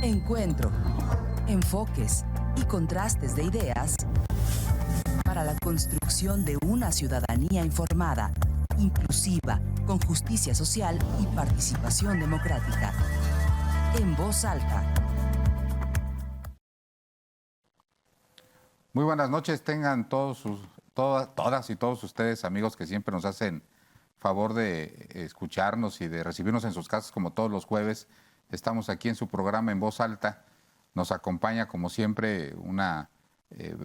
Encuentro, enfoques y contrastes de ideas para la construcción de una ciudadanía informada, inclusiva, con justicia social y participación democrática. En voz alta. Muy buenas noches, tengan todas y todos ustedes, amigos que siempre nos hacen favor de escucharnos y de recibirnos en sus casas como todos los jueves. Estamos aquí en su programa En Voz Alta. Nos acompaña, como siempre, una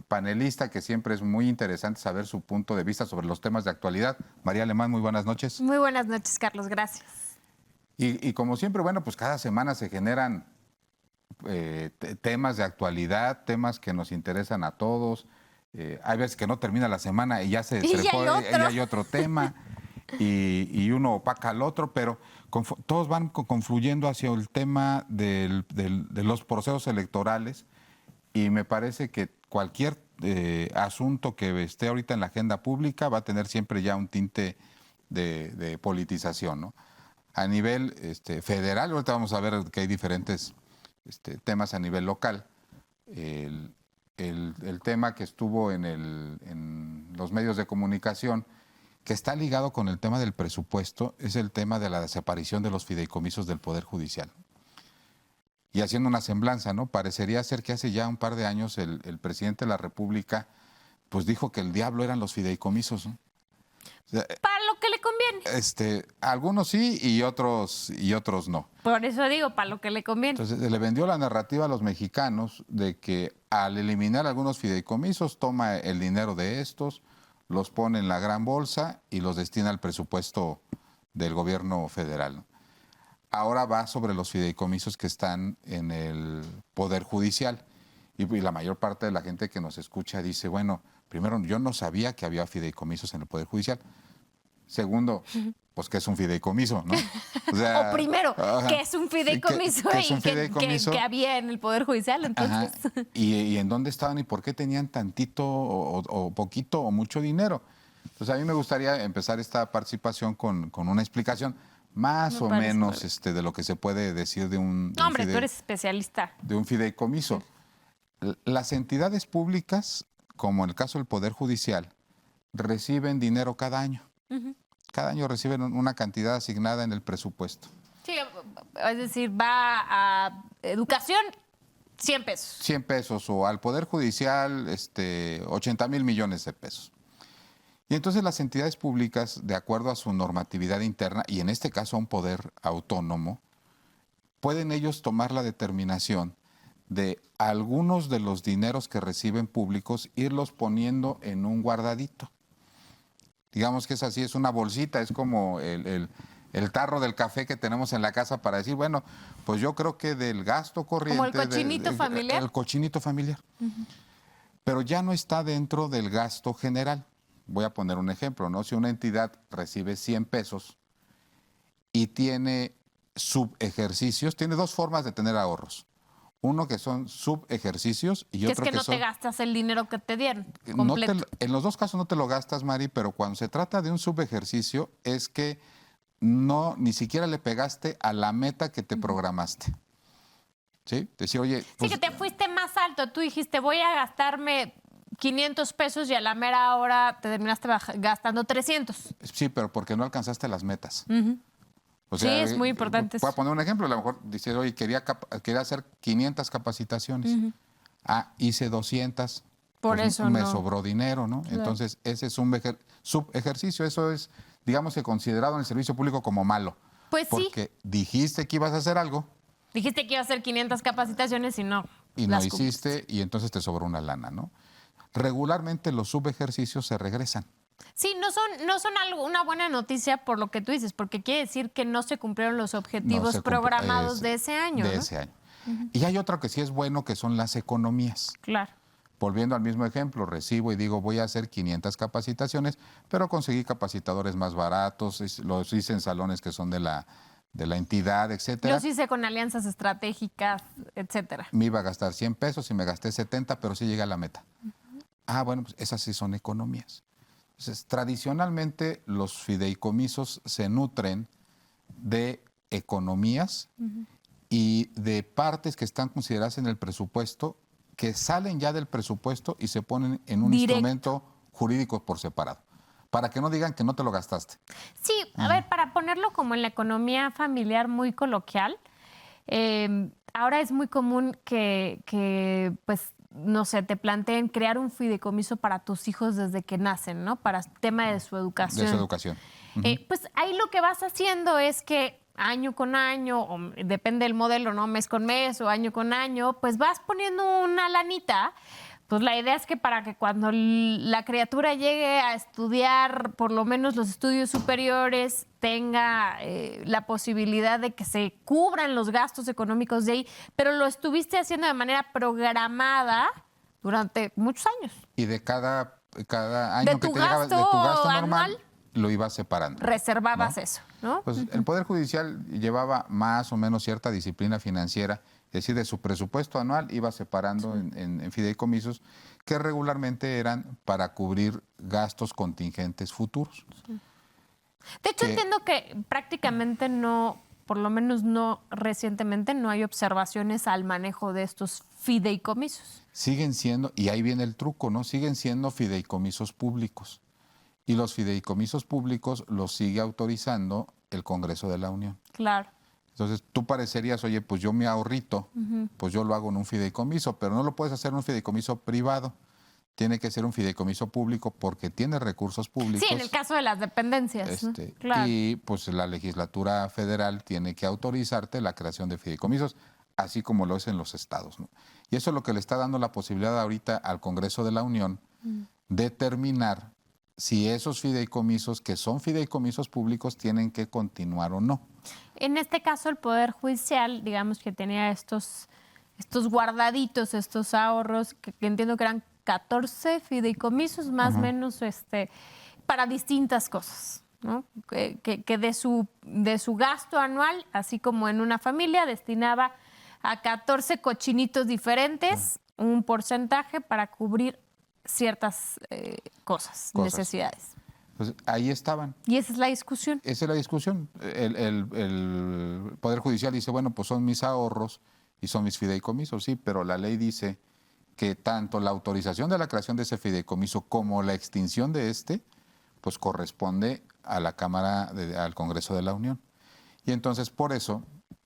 panelista que siempre es muy interesante saber su punto de vista sobre los temas de actualidad. María Alemán, muy buenas noches. Muy buenas noches, Carlos, gracias. Y como siempre, bueno, pues cada semana se generan temas de actualidad, temas que nos interesan a todos. Hay veces que no termina la semana y ya hay otro tema y uno opaca al otro, pero todos van confluyendo hacia el tema de los procesos electorales y me parece que cualquier asunto que esté ahorita en la agenda pública va a tener siempre ya un tinte de politización, ¿no? A nivel federal, ahorita vamos a ver que hay diferentes temas a nivel local. El tema que estuvo en los medios de comunicación, que está ligado con el tema del presupuesto, es el tema de la desaparición de los fideicomisos del Poder Judicial. Y haciendo una semblanza, ¿no? Parecería ser que hace ya un par de años el presidente de la República pues dijo que el diablo eran los fideicomisos, ¿no? O sea, para lo que le conviene. Algunos sí y otros no. Por eso digo, para lo que le conviene. Entonces le vendió la narrativa a los mexicanos de que al eliminar algunos fideicomisos toma el dinero de estos, los pone en la gran bolsa y los destina al presupuesto del gobierno federal, ¿no? Ahora va sobre los fideicomisos que están en el Poder Judicial y la mayor parte de la gente que nos escucha dice, bueno, primero, yo no sabía que había fideicomisos en el Poder Judicial. Segundo, pues que es un fideicomiso, ¿no? O sea, o primero, que es un fideicomiso que había en el Poder Judicial, entonces. ¿Y en dónde estaban y por qué tenían tantito o poquito o mucho dinero? Entonces a mí me gustaría empezar esta participación con una explicación más o menos de lo que se puede decir de un tú eres especialista. De un fideicomiso. Las entidades públicas, como en el caso del Poder Judicial, reciben dinero cada año. Cada año reciben una cantidad asignada en el presupuesto. Sí, es decir, va a educación, 100 pesos. 100 pesos, o al Poder Judicial, 80,000 millones de pesos. Y entonces las entidades públicas, de acuerdo a su normatividad interna, y en este caso a un poder autónomo, pueden ellos tomar la determinación de algunos de los dineros que reciben públicos, irlos poniendo en un guardadito. Digamos que es así, es una bolsita, es como el tarro del café que tenemos en la casa para decir, bueno, pues yo creo que del gasto corriente... Como el cochinito familiar. El cochinito familiar. Pero ya no está dentro del gasto general. Voy a poner un ejemplo, ¿no? Si una entidad recibe 100 pesos y tiene subejercicios, tiene dos formas de tener ahorros. Uno que son subejercicios y otro que no te gastas el dinero que te dieron completo. En los dos casos no te lo gastas, Mari, pero cuando se trata de un subejercicio es que ni siquiera le pegaste a la meta que te programaste. ¿Sí? Decía, oye... Pues, sí, que te fuiste más alto. Tú dijiste, voy a gastarme 500 pesos y a la mera hora te terminaste gastando 300. Sí, pero porque no alcanzaste las metas. O sea, sí, es muy importante. Voy a poner un ejemplo. A lo mejor dices, oye, quería hacer 500 capacitaciones. Hice 200. Por pues eso me sobró dinero, ¿no? Claro. Entonces, ese es un subejercicio. Eso es, digamos que considerado en el servicio público como malo. Pues porque dijiste que ibas a hacer algo. Dijiste que iba a hacer 500 capacitaciones y no. Y no hiciste y entonces te sobró una lana, ¿no? Regularmente los subejercicios se regresan. Sí, no son una buena noticia por lo que tú dices, porque quiere decir que no se cumplieron los objetivos programados de ese año. De ese año. Y hay otro que sí es bueno, que son las economías. Claro. Volviendo al mismo ejemplo, recibo y digo, voy a hacer 500 capacitaciones, pero conseguí capacitadores más baratos, los hice en salones que son de la entidad, etcétera. Los hice con alianzas estratégicas, etcétera. Me iba a gastar 100 pesos y me gasté 70, pero sí llegué a la meta. Bueno, pues esas sí son economías. Entonces, tradicionalmente los fideicomisos se nutren de economías y de partes que están consideradas en el presupuesto, que salen ya del presupuesto y se ponen en un instrumento jurídico por separado, para que no digan que no te lo gastaste. Sí, a ver, para ponerlo como en la economía familiar muy coloquial, ahora es muy común que, pues, no sé, te planteen crear un fideicomiso para tus hijos desde que nacen, ¿no? Para el tema de su educación. De su educación. Pues ahí lo que vas haciendo es que año con año, o depende del modelo, ¿no? Mes con mes o año con año, pues vas poniendo una lanita. Pues la idea es que para que cuando la criatura llegue a estudiar por lo menos los estudios superiores, tenga la posibilidad de que se cubran los gastos económicos de ahí, pero lo estuviste haciendo de manera programada durante muchos años. Y de cada año que te llegaba, de tu gasto normal, lo ibas separando. Reservabas, ¿no? Eso, ¿no? Pues el Poder Judicial llevaba más o menos cierta disciplina financiera, es decir, de su presupuesto anual iba separando en fideicomisos que regularmente eran para cubrir gastos contingentes futuros. Sí. De hecho, entiendo que prácticamente no, por lo menos no recientemente, no hay observaciones al manejo de estos fideicomisos. Siguen siendo, y ahí viene el truco, ¿no? Siguen siendo fideicomisos públicos. Y los fideicomisos públicos los sigue autorizando el Congreso de la Unión. Claro. Entonces, tú parecerías, oye, pues yo mi ahorrito, pues yo lo hago en un fideicomiso, pero no lo puedes hacer en un fideicomiso privado. Tiene que ser un fideicomiso público porque tiene recursos públicos. Sí, en el caso de las dependencias. ¿No? Claro. Y pues la legislatura federal tiene que autorizarte la creación de fideicomisos, así como lo es en los estados, ¿no? Y eso es lo que le está dando la posibilidad ahorita al Congreso de la Unión de determinar si esos fideicomisos, que son fideicomisos públicos, tienen que continuar o no. En este caso, el Poder Judicial, digamos que tenía estos guardaditos, estos ahorros, que entiendo que eran 14 fideicomisos, más o menos, para distintas cosas, ¿no? Que de su gasto anual, así como en una familia, destinaba a 14 cochinitos diferentes, un porcentaje para cubrir ciertas cosas, necesidades. Pues ahí estaban. Y esa es la discusión. Esa es la discusión. El Poder Judicial dice, bueno, pues son mis ahorros y son mis fideicomisos, sí, pero la ley dice que tanto la autorización de la creación de ese fideicomiso como la extinción de pues corresponde a la Cámara, al Congreso de la Unión. Y entonces, por eso,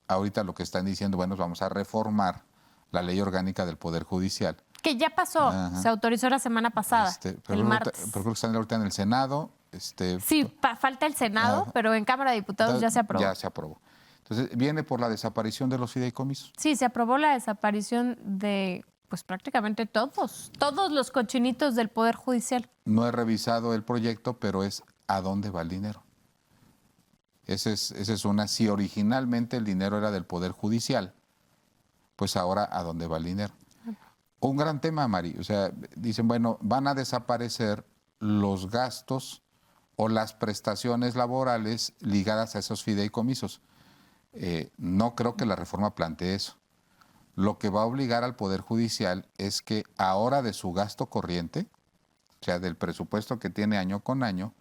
ahorita lo que están diciendo, bueno, vamos a reformar la ley orgánica del Poder Judicial. Que ya pasó, se autorizó la semana pasada, el martes. Pero creo que están ahorita en el Senado. Sí, falta el Senado, pero en Cámara de Diputados ya se aprobó. Ya se aprobó. Entonces, viene por la desaparición de los fideicomisos. Sí, se aprobó la desaparición de, pues prácticamente todos los cochinitos del Poder Judicial. No he revisado el proyecto, pero es ¿a dónde va el dinero? Esa es una. Si originalmente el dinero era del Poder Judicial, pues ahora ¿a dónde va el dinero? Un gran tema, Mari. O sea, dicen, bueno, van a desaparecer los gastos o las prestaciones laborales ligadas a esos fideicomisos. No creo que la reforma plantee eso. Lo que va a obligar al Poder Judicial es que ahora de su gasto corriente, o sea, del presupuesto que tiene año con año,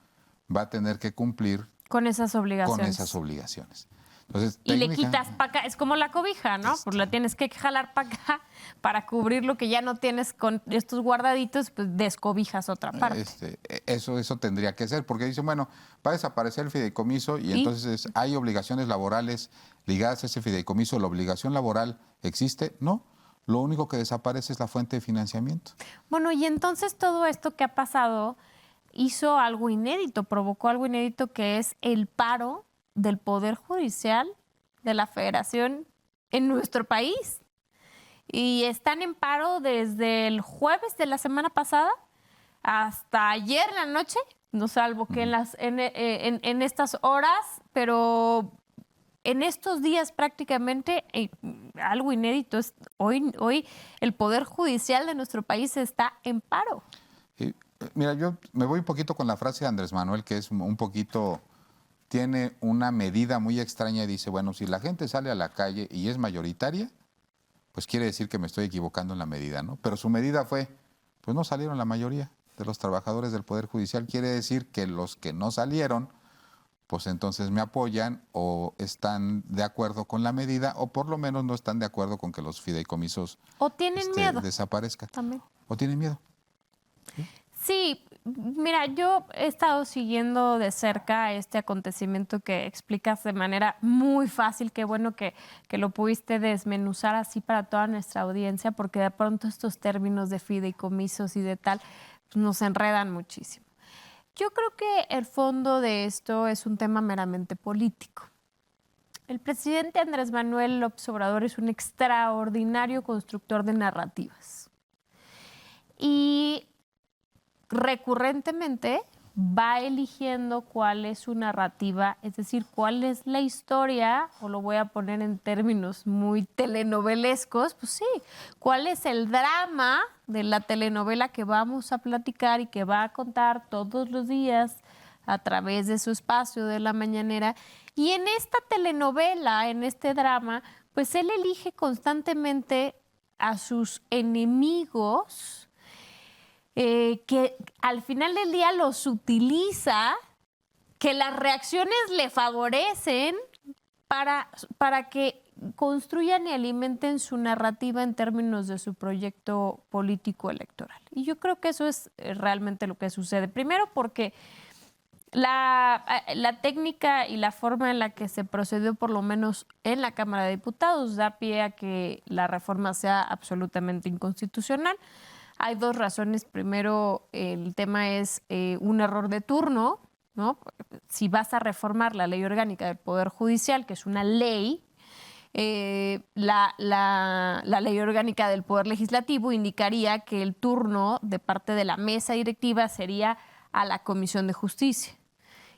va a tener que cumplir con esas obligaciones. Entonces, y le quitas para acá, es como la cobija, ¿no? Pues la tienes que jalar para acá para cubrir lo que ya no tienes con estos guardaditos, pues descobijas otra parte. Eso tendría que ser, porque dicen, bueno, va a desaparecer el fideicomiso y entonces hay obligaciones laborales ligadas a ese fideicomiso. ¿La obligación laboral existe? No. Lo único que desaparece es la fuente de financiamiento. Bueno, y entonces todo esto que ha pasado hizo algo inédito, provocó algo inédito, que es el paro del Poder Judicial de la Federación en nuestro país. Y están en paro desde el jueves de la semana pasada hasta ayer en la noche, no salvo que en estas horas, pero en estos días prácticamente algo inédito. Hoy el Poder Judicial de nuestro país está en paro. Mira, yo me voy un poquito con la frase de Andrés Manuel, que es un poquito... tiene una medida muy extraña y dice, bueno, si la gente sale a la calle y es mayoritaria, pues quiere decir que me estoy equivocando en la medida, ¿no? Pero su medida fue, pues no salieron la mayoría de los trabajadores del Poder Judicial. Quiere decir que los que no salieron, pues entonces me apoyan o están de acuerdo con la medida o por lo menos no están de acuerdo con que los fideicomisos o tienen miedo desaparezcan. también. O tienen miedo. Sí, mira, yo he estado siguiendo de cerca este acontecimiento que explicas de manera muy fácil. Qué bueno que lo pudiste desmenuzar así para toda nuestra audiencia, porque de pronto estos términos de fideicomisos y de tal pues nos enredan muchísimo. Yo creo que el fondo de esto es un tema meramente político. El presidente Andrés Manuel López Obrador es un extraordinario constructor de narrativas. Y recurrentemente va eligiendo cuál es su narrativa, es decir, cuál es la historia, o lo voy a poner en términos muy telenovelescos, pues sí, cuál es el drama de la telenovela que vamos a platicar y que va a contar todos los días a través de su espacio de la mañanera. Y en esta telenovela, en este drama, pues él elige constantemente a sus enemigos, que al final del día los utiliza, que las reacciones le favorecen para que construyan y alimenten su narrativa en términos de su proyecto político electoral. Y yo creo que eso es realmente lo que sucede. Primero porque la técnica y la forma en la que se procedió, por lo menos en la Cámara de Diputados, da pie a que la reforma sea absolutamente inconstitucional. Hay dos razones. Primero, el tema es un error de turno, ¿no? Si vas a reformar la ley orgánica del Poder Judicial, que es una ley, la ley orgánica del Poder Legislativo indicaría que el turno de parte de la mesa directiva sería a la Comisión de Justicia.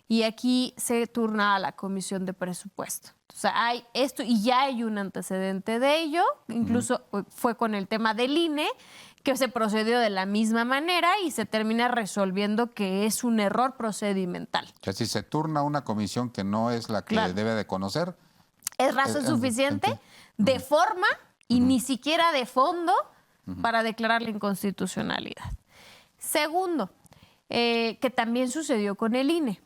Y aquí se turna a la Comisión de Presupuesto. O sea, hay esto y ya hay un antecedente de ello. Incluso fue con el tema del INE, que se procedió de la misma manera y se termina resolviendo que es un error procedimental. O sea, si se turna una comisión que no es la que debe de conocer, es razón suficiente de forma y ni siquiera de fondo para declarar la inconstitucionalidad. Segundo, que también sucedió con el INE.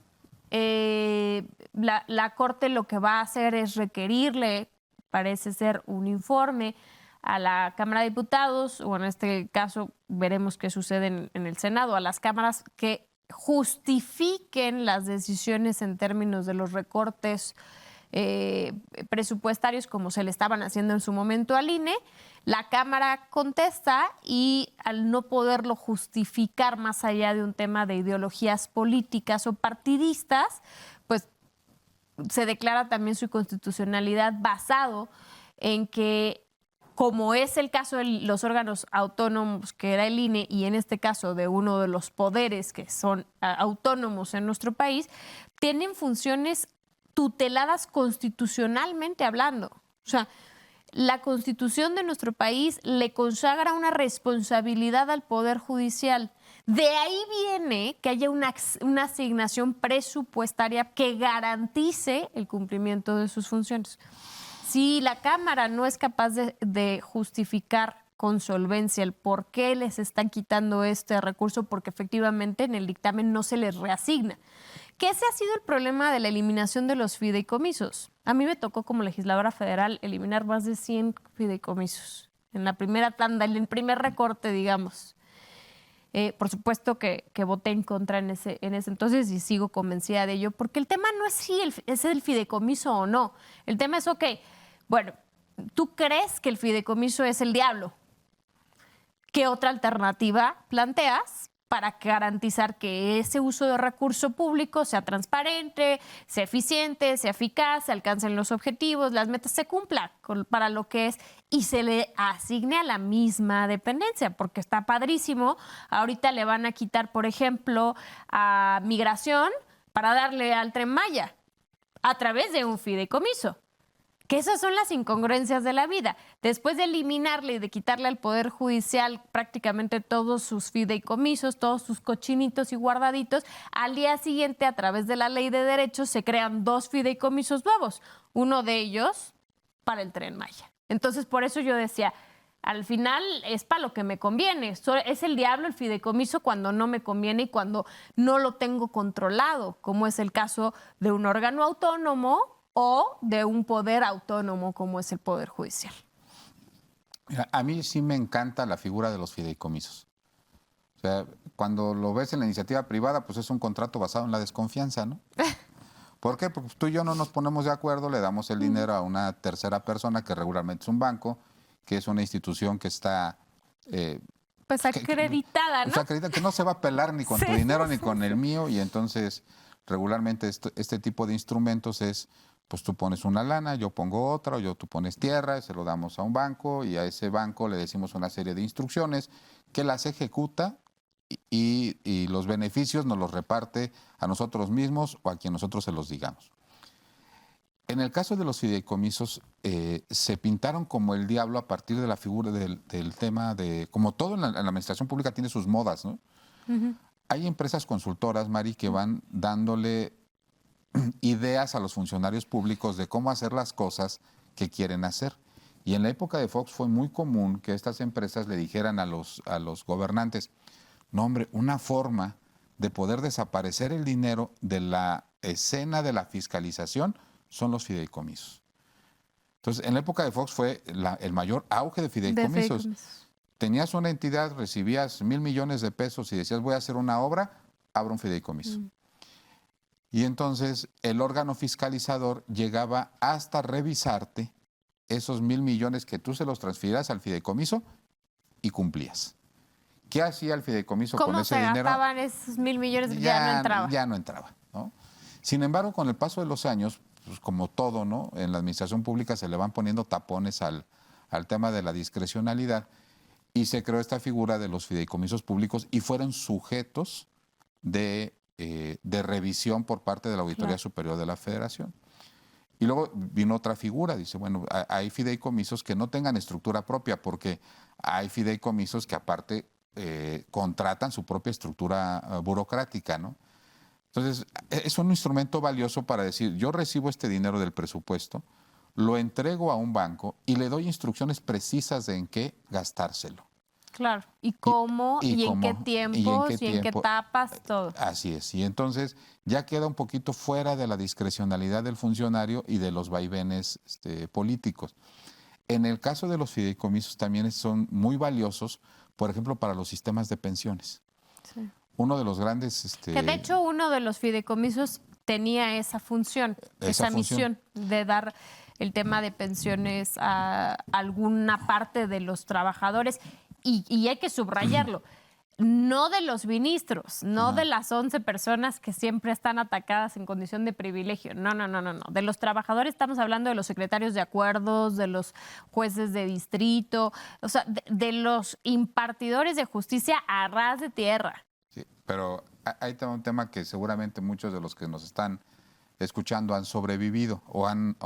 La Corte lo que va a hacer es requerirle, parece ser, un informe a la Cámara de Diputados, o en este caso veremos qué sucede en el Senado, a las cámaras que justifiquen las decisiones en términos de los recortes presupuestarios como se le estaban haciendo en su momento al INE. La Cámara contesta y al no poderlo justificar más allá de un tema de ideologías políticas o partidistas, pues se declara también su inconstitucionalidad basado en que, como es el caso de los órganos autónomos que era el INE y en este caso de uno de los poderes que son autónomos en nuestro país, tienen funciones tuteladas constitucionalmente hablando. O sea, la Constitución de nuestro país le consagra una responsabilidad al Poder Judicial. De ahí viene que haya una asignación presupuestaria que garantice el cumplimiento de sus funciones. Si la Cámara no es capaz de justificar con solvencia el por qué les están quitando este recurso, porque efectivamente en el dictamen no se les reasigna. Que ese ha sido el problema de la eliminación de los fideicomisos. A mí me tocó como legisladora federal eliminar más de 100 fideicomisos en la primera tanda, en el primer recorte, digamos. Por supuesto que voté en contra en ese entonces y sigo convencida de ello, porque el tema no es si es el fideicomiso o no. El tema es, bueno, tú crees que el fideicomiso es el diablo. ¿Qué otra alternativa planteas para garantizar que ese uso de recurso público sea transparente, sea eficiente, sea eficaz, se alcancen los objetivos, las metas se cumplan para lo que es y se le asigne a la misma dependencia? Porque está padrísimo. Ahorita le van a quitar, por ejemplo, a Migración para darle al Tren Maya a través de un fideicomiso. Que esas son las incongruencias de la vida. Después de eliminarle y de quitarle al Poder Judicial prácticamente todos sus fideicomisos, todos sus cochinitos y guardaditos, al día siguiente, a través de la Ley de Derechos, se crean 2 fideicomisos nuevos. Uno de ellos para el Tren Maya. Entonces, por eso yo decía, al final es para lo que me conviene. Es el diablo el fideicomiso cuando no me conviene y cuando no lo tengo controlado, como es el caso de un órgano autónomo o de un poder autónomo como es el Poder Judicial. Mira, a mí sí me encanta la figura de los fideicomisos. O sea, cuando lo ves en la iniciativa privada, pues es un contrato basado en la desconfianza, ¿no? ¿Por qué? Porque tú y yo no nos ponemos de acuerdo, le damos el dinero a una tercera persona, que regularmente es un banco, que es una institución que está... pues acreditada, ¿no? Pues acreditada, que no se va a pelar ni con tu dinero ni con el mío, y entonces regularmente este tipo de instrumentos es, pues tú pones una lana, yo pongo otra, o tú pones tierra, se lo damos a un banco, y a ese banco le decimos una serie de instrucciones que las ejecuta y los beneficios nos los reparte a nosotros mismos o a quien nosotros se los digamos. En el caso de los fideicomisos, se pintaron como el diablo a partir de la figura del tema de, como todo en la administración pública tiene sus modas, ¿no? Uh-huh. Hay empresas consultoras, Mari, que van dándole ideas a los funcionarios públicos de cómo hacer las cosas que quieren hacer. Y en la época de Fox fue muy común que estas empresas le dijeran a los gobernantes, no, hombre, una forma de poder desaparecer el dinero de la escena de la fiscalización son los fideicomisos. Entonces, en la época de Fox fue el mayor auge de fideicomisos. Tenías una entidad, recibías 1,000 millones de pesos y decías, voy a hacer una obra, abro un fideicomiso. Y entonces el órgano fiscalizador llegaba hasta revisarte esos 1,000 millones que tú se los transfieras al fideicomiso y cumplías. ¿Qué hacía el fideicomiso con ese dinero? ¿Cómo se gastaban esos 1,000 millones? Ya no entraba. Ya no entraba, ¿no? Sin embargo, con el paso de los años, pues como todo, ¿no? En la administración pública se le van poniendo tapones al tema de la discrecionalidad y se creó esta figura de los fideicomisos públicos y fueron sujetos de revisión por parte de la Auditoría Superior de la Federación. Y luego vino otra figura, dice, bueno, hay fideicomisos que no tengan estructura propia porque hay fideicomisos que aparte contratan su propia estructura burocrática, ¿no? Entonces, es un instrumento valioso para decir, yo recibo este dinero del presupuesto, lo entrego a un banco y le doy instrucciones precisas de en qué gastárselo. Claro, y cómo, y en qué tiempos, y en qué etapas, todo. Así es, y entonces ya queda un poquito fuera de la discrecionalidad del funcionario y de los vaivenes políticos. En el caso de los fideicomisos también son muy valiosos, por ejemplo, para los sistemas de pensiones. Sí. Uno de los grandes... Que de hecho uno de los fideicomisos tenía esa función, esa misión de dar el tema de pensiones a alguna parte de los trabajadores. Y hay que subrayarlo, no de los ministros, no de las 11 personas que siempre están atacadas en condición de privilegio. No. De los trabajadores estamos hablando de los secretarios de acuerdos, de los jueces de distrito, o sea, de los impartidores de justicia a ras de tierra. Sí, pero hay un tema que seguramente muchos de los que nos están escuchando han sobrevivido o han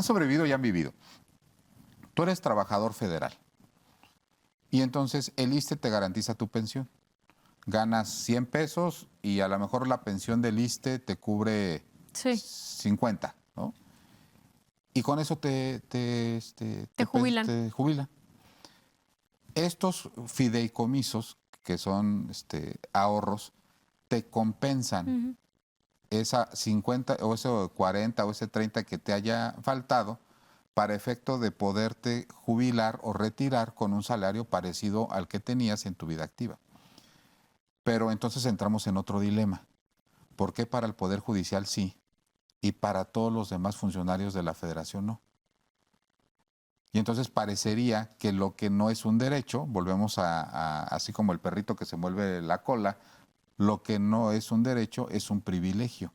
sobrevivido y han vivido. Tú eres trabajador federal. Y entonces el ISSSTE te garantiza tu pensión. Ganas 100 pesos y a lo mejor la pensión del ISSSTE te cubre 50, ¿no? Y con eso te jubilan. Te jubilan. Estos fideicomisos, que son ahorros, te compensan esa 50 o ese 40 o ese 30 que te haya faltado para efecto de poderte jubilar o retirar con un salario parecido al que tenías en tu vida activa. Pero entonces entramos en otro dilema. ¿Por qué para el Poder Judicial sí y para todos los demás funcionarios de la Federación no? Y entonces parecería que lo que no es un derecho, volvemos a así como el perrito que se mueve la cola, lo que no es un derecho es un privilegio.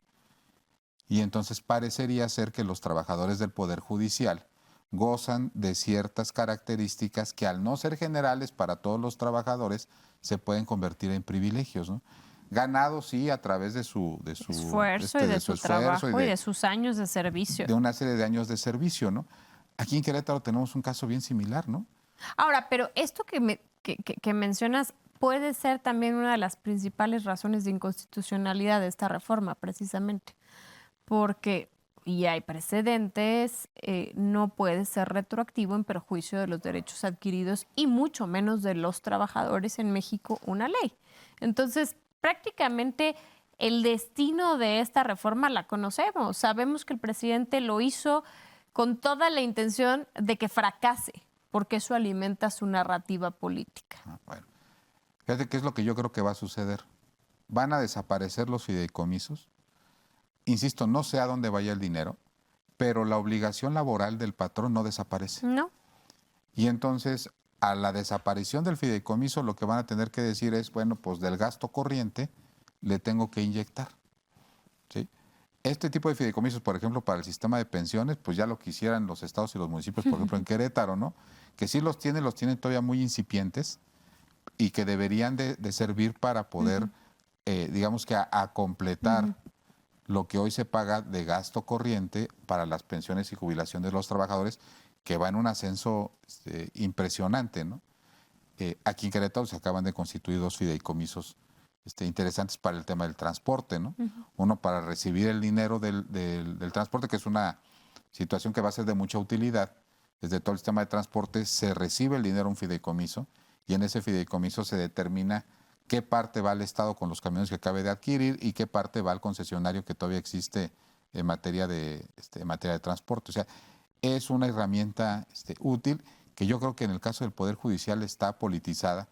Y entonces parecería ser que los trabajadores del Poder Judicial gozan de ciertas características que al no ser generales para todos los trabajadores se pueden convertir en privilegios, ¿no? Ganados sí a través de su esfuerzo y de su trabajo y de sus años de servicio. De una serie de años de servicio, ¿no? Aquí en Querétaro tenemos un caso bien similar, ¿no? Ahora, pero esto que mencionas puede ser también una de las principales razones de inconstitucionalidad de esta reforma, precisamente. Porque y hay precedentes, no puede ser retroactivo en perjuicio de los derechos adquiridos y mucho menos de los trabajadores en México una ley. Entonces, prácticamente el destino de esta reforma la conocemos. Sabemos que el presidente lo hizo con toda la intención de que fracase, porque eso alimenta su narrativa política. Bueno, fíjate qué es lo que yo creo que va a suceder. Van a desaparecer los fideicomisos. Insisto, no sé a dónde vaya el dinero, pero la obligación laboral del patrón no desaparece. No. Y entonces, a la desaparición del fideicomiso, lo que van a tener que decir es, bueno, pues del gasto corriente le tengo que inyectar. ¿Sí? Este tipo de fideicomisos, por ejemplo, para el sistema de pensiones, pues ya lo quisieran los estados y los municipios, por ejemplo, en Querétaro, ¿no? Que sí los tienen todavía muy incipientes y que deberían de servir para poder, digamos que a completar lo que hoy se paga de gasto corriente para las pensiones y jubilación de los trabajadores, que va en un ascenso impresionante, ¿no? Aquí en Querétaro se acaban de constituir 2 fideicomisos interesantes para el tema del transporte, ¿no? Uno para recibir el dinero del transporte, que es una situación que va a ser de mucha utilidad. Desde todo el sistema de transporte se recibe el dinero a un fideicomiso y en ese fideicomiso se determina qué parte va al Estado con los camiones que acabe de adquirir y qué parte va al concesionario que todavía existe en materia de transporte. O sea, es una herramienta útil que yo creo que en el caso del Poder Judicial está politizada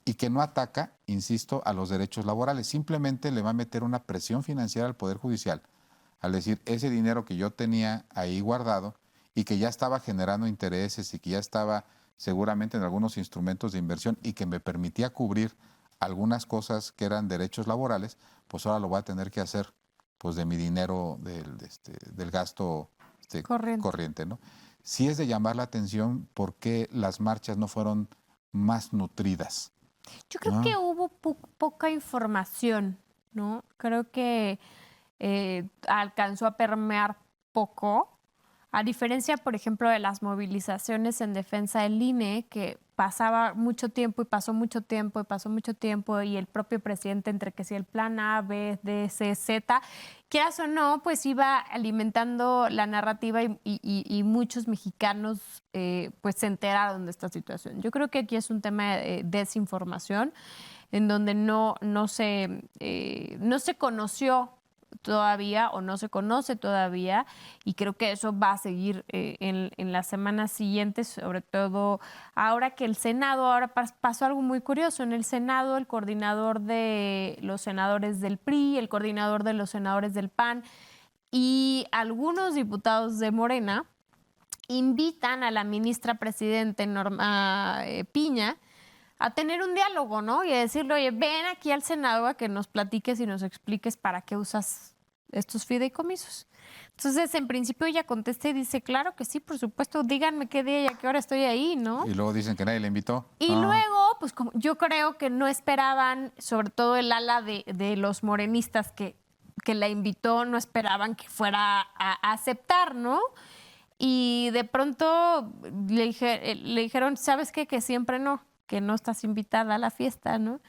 y que no ataca, insisto, a los derechos laborales. Simplemente le va a meter una presión financiera al Poder Judicial al decir ese dinero que yo tenía ahí guardado y que ya estaba generando intereses y que ya estaba seguramente en algunos instrumentos de inversión y que me permitía cubrir algunas cosas que eran derechos laborales, pues ahora lo voy a tener que hacer pues de mi dinero del gasto corriente, ¿no? Sí es de llamar la atención por qué las marchas no fueron más nutridas. Yo creo que hubo poca información, ¿no? Creo que alcanzó a permear poco, a diferencia, por ejemplo, de las movilizaciones en defensa del INE, que pasaba mucho tiempo y pasó mucho tiempo y pasó mucho tiempo y el propio presidente entre que si el plan A, B, D, C, Z, quieras o no, pues iba alimentando la narrativa y muchos mexicanos pues se enteraron de esta situación. Yo creo que aquí es un tema de desinformación en donde no se conoció todavía o no se conoce todavía y creo que eso va a seguir en las semanas siguientes, sobre todo ahora que el Senado, ahora pasó algo muy curioso, en el Senado el coordinador de los senadores del PRI, el coordinador de los senadores del PAN y algunos diputados de Morena invitan a la ministra presidente Norma Piña a tener un diálogo, ¿no? Y a decirle, oye, ven aquí al Senado a que nos platiques y nos expliques para qué usas estos fideicomisos. Entonces, en principio ella contesta y dice, claro que sí, por supuesto, díganme qué día y a qué hora estoy ahí, ¿no? Y luego dicen que nadie le invitó. Y luego, pues como yo creo que no esperaban, sobre todo el ala de los morenistas que la invitó, no esperaban que fuera a aceptar, ¿no? Y de pronto le dijeron, ¿sabes qué? Que siempre no, que no estás invitada a la fiesta, ¿no?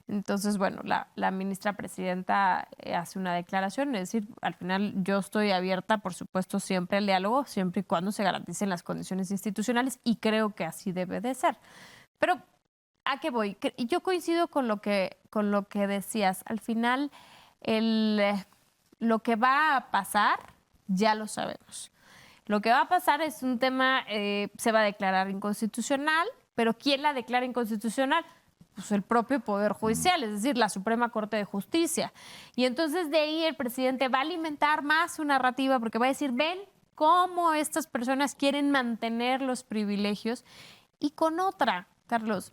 Entonces, bueno, la ministra presidenta hace una declaración, es decir, al final yo estoy abierta, por supuesto, siempre al diálogo, siempre y cuando se garanticen las condiciones institucionales y creo que así debe de ser. Pero, ¿a qué voy? Yo coincido con lo que decías. Al final, lo que va a pasar, ya lo sabemos. Lo que va a pasar es un tema, se va a declarar inconstitucional, pero ¿quién la declara inconstitucional? Pues el propio Poder Judicial, es decir, la Suprema Corte de Justicia. Y entonces de ahí el presidente va a alimentar más su narrativa porque va a decir, ven cómo estas personas quieren mantener los privilegios. Y con otra, Carlos,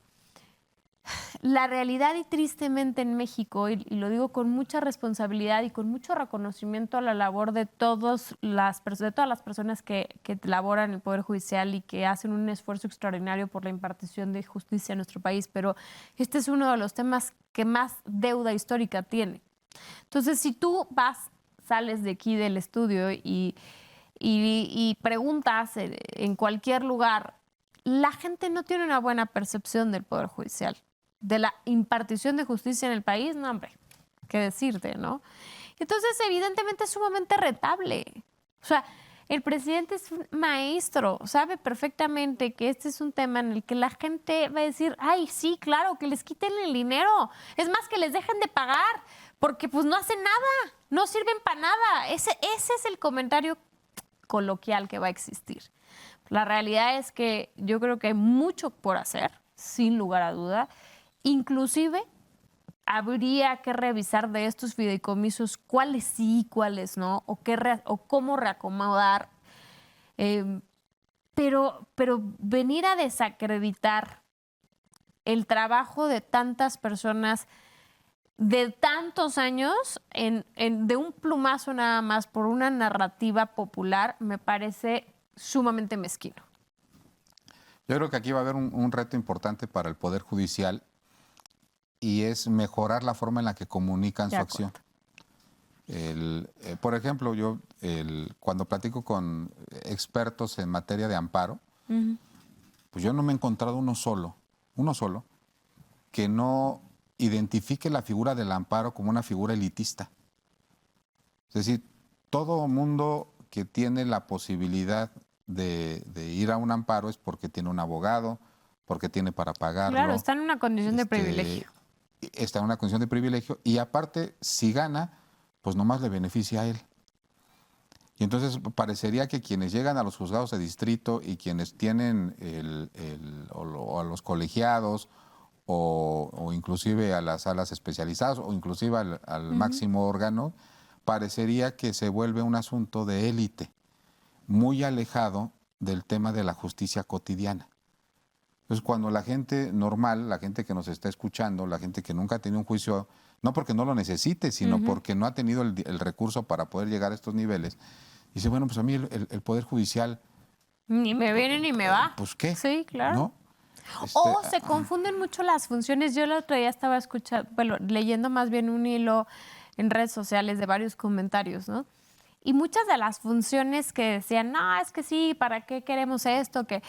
la realidad y tristemente en México, y lo digo con mucha responsabilidad y con mucho reconocimiento a la labor de todas las personas que laboran en el Poder Judicial y que hacen un esfuerzo extraordinario por la impartición de justicia en nuestro país, pero este es uno de los temas que más deuda histórica tiene. Entonces, si tú sales de aquí del estudio y preguntas en cualquier lugar, la gente no tiene una buena percepción del Poder Judicial, de la impartición de justicia en el país, no, hombre, qué decirte, ¿no? Entonces, evidentemente es sumamente retable. O sea, el presidente es un maestro, sabe perfectamente que este es un tema en el que la gente va a decir, ay, sí, claro, que les quiten el dinero. Es más, que les dejen de pagar, porque pues no hacen nada, no sirven para nada. Ese es el comentario coloquial que va a existir. La realidad es que yo creo que hay mucho por hacer, sin lugar a duda. Inclusive habría que revisar de estos fideicomisos cuáles sí, cuáles no, o cómo reacomodar. Pero venir a desacreditar el trabajo de tantas personas de tantos años de un plumazo nada más por una narrativa popular me parece sumamente mezquino. Yo creo que aquí va a haber un reto importante para el Poder Judicial y es mejorar la forma en la que comunican su acción. Por ejemplo, yo cuando platico con expertos en materia de amparo, pues yo no me he encontrado uno solo, que no identifique la figura del amparo como una figura elitista. Es decir, todo mundo que tiene la posibilidad de ir a un amparo es porque tiene un abogado, porque tiene para pagarlo. Claro, está en una condición de privilegio. Está en una condición de privilegio y aparte, si gana, pues nomás le beneficia a él. Y entonces parecería que quienes llegan a los juzgados de distrito y quienes tienen o a los colegiados o inclusive a las salas especializadas o inclusive al máximo órgano, parecería que se vuelve un asunto de élite, muy alejado del tema de la justicia cotidiana. Entonces, cuando la gente normal, la gente que nos está escuchando, la gente que nunca ha tenido un juicio, no porque no lo necesite, sino porque no ha tenido el recurso para poder llegar a estos niveles, dice, bueno, pues a mí el Poder Judicial... Ni me viene ni me va. Pues, ¿qué? Sí, claro. ¿No? O se confunden mucho las funciones. Yo el otro día estaba leyendo más bien un hilo en redes sociales de varios comentarios, ¿no? Y muchas de las funciones que decían, no, es que sí, ¿para qué queremos esto? Que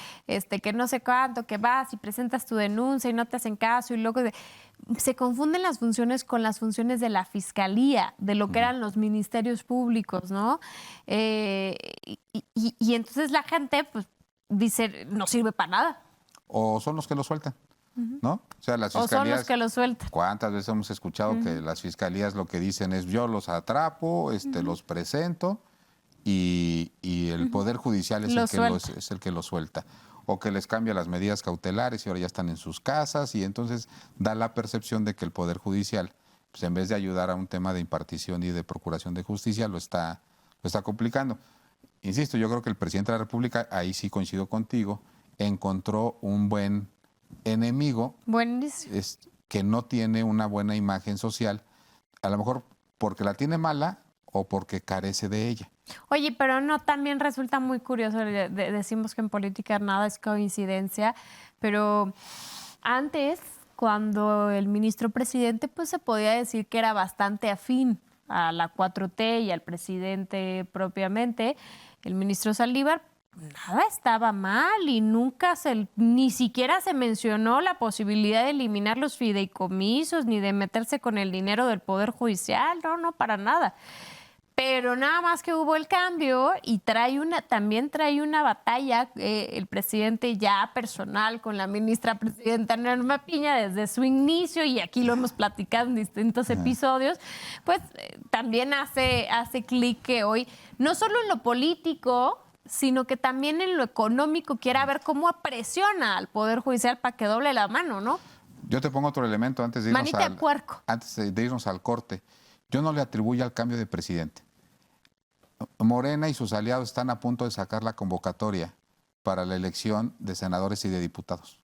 no sé cuánto, que vas y presentas tu denuncia y no te hacen caso y luego se confunden las funciones con las funciones de la fiscalía, de lo que eran los ministerios públicos, ¿no? Y entonces la gente, pues, dice, no sirve para nada. O son los que lo sueltan, ¿no? O sea, las fiscalías... O son los que lo sueltan. ¿Cuántas veces hemos escuchado que las fiscalías lo que dicen es yo los atrapo, los presento y el Poder Judicial es el que lo suelta? O que les cambia las medidas cautelares y ahora ya están en sus casas y entonces da la percepción de que el Poder Judicial, pues en vez de ayudar a un tema de impartición y de procuración de justicia, lo está complicando. Insisto, yo creo que el presidente de la República, ahí sí coincido contigo, encontró un buen enemigo que no tiene una buena imagen social, a lo mejor porque la tiene mala o porque carece de ella. Oye, pero no, también resulta muy curioso, decimos que en política nada es coincidencia, pero antes, cuando el ministro presidente, pues se podía decir que era bastante afín a la 4T y al presidente propiamente, el ministro Saldívar, nada estaba mal y nunca ni siquiera se mencionó la posibilidad de eliminar los fideicomisos ni de meterse con el dinero del Poder Judicial, no, para nada. Pero nada más que hubo el cambio y también trae una batalla el presidente ya personal con la ministra presidenta Norma Piña desde su inicio y aquí lo hemos platicado en distintos episodios, pues también hace clic que hoy, no solo en lo político, sino que también en lo económico quiera ver cómo presiona al Poder Judicial para que doble la mano, ¿no? Yo te pongo otro elemento antes de irnos al corte. Yo no le atribuyo al cambio de presidente. Morena y sus aliados están a punto de sacar la convocatoria para la elección de senadores y de diputados.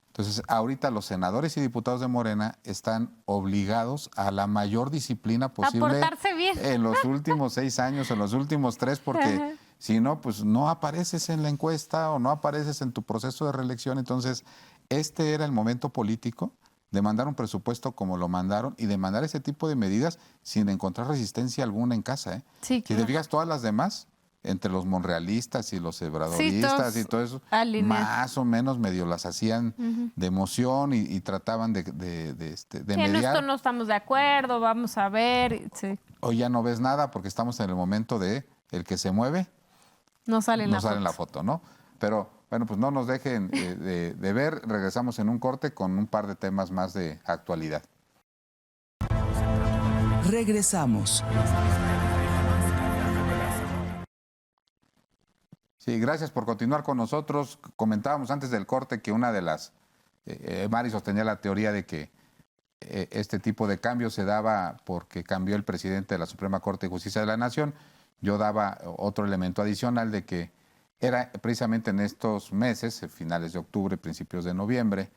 Entonces, ahorita los senadores y diputados de Morena están obligados a la mayor disciplina posible a portarse bien en los últimos 6 años, en los últimos 3, porque si no, pues no apareces en la encuesta o no apareces en tu proceso de reelección. Entonces, este era el momento político de mandar un presupuesto como lo mandaron y de mandar ese tipo de medidas sin encontrar resistencia alguna en casa. Sí, claro. Si te fijas, todas las demás, entre los monrealistas y los ebradoristas y todo eso, más o menos medio las hacían de emoción y trataban de mediar. En esto no estamos de acuerdo, vamos a ver. Sí. Hoy ya no ves nada porque estamos en el momento de el que se mueve no sale en la foto, ¿no? Pero bueno, pues no nos dejen de ver. Regresamos en un corte con un par de temas más de actualidad. Regresamos. Sí, gracias por continuar con nosotros. Comentábamos antes del corte que una de las... Mari sostenía la teoría de que este tipo de cambios se daba porque cambió el presidente de la Suprema Corte de Justicia de la Nación. Yo daba otro elemento adicional de que era precisamente en estos meses, finales de octubre, principios de noviembre,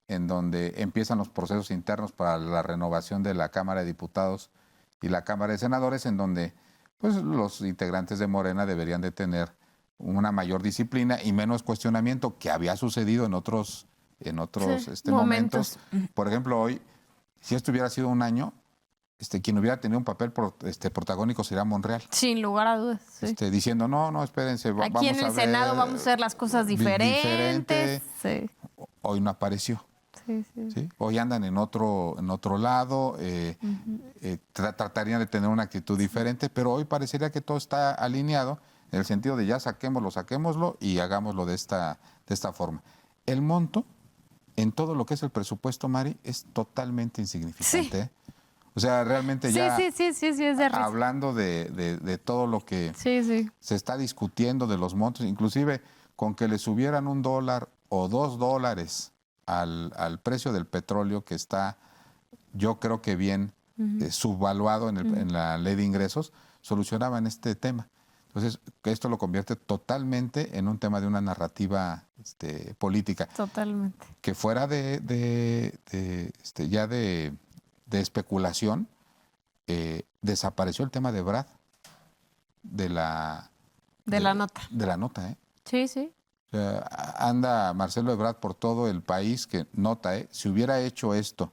en donde empiezan los procesos internos para la renovación de la Cámara de Diputados y la Cámara de Senadores, en donde pues, los integrantes de Morena deberían de tener una mayor disciplina y menos cuestionamiento, que había sucedido en otros momentos. Por ejemplo, hoy, si esto hubiera sido un año, quien hubiera tenido un papel protagónico sería Monreal. Sin lugar a dudas. Sí. Diciendo, no, espérense, vamos a ver. Aquí en el Senado vamos a hacer las cosas diferentes. Sí. Hoy no apareció. Sí. Hoy andan en otro lado, tratarían de tener una actitud diferente, pero hoy parecería que todo está alineado en el sentido de ya saquémoslo y hagámoslo de esta forma. El monto, en todo lo que es el presupuesto, Mari, es totalmente insignificante. Sí. O sea, realmente ya sí, es de hablando de todo lo que se está discutiendo, de los montos, inclusive con que le subieran $1 o $2 al precio del petróleo, que está, yo creo que bien subvaluado en la ley de ingresos, solucionaban este tema. Entonces, esto lo convierte totalmente en un tema de una narrativa política. Totalmente. Que fuera de especulación, desapareció el tema de Brad, de la nota. De la nota, ¿eh? Sí. O sea, anda Marcelo Ebrard por todo el país, que nota, si hubiera hecho esto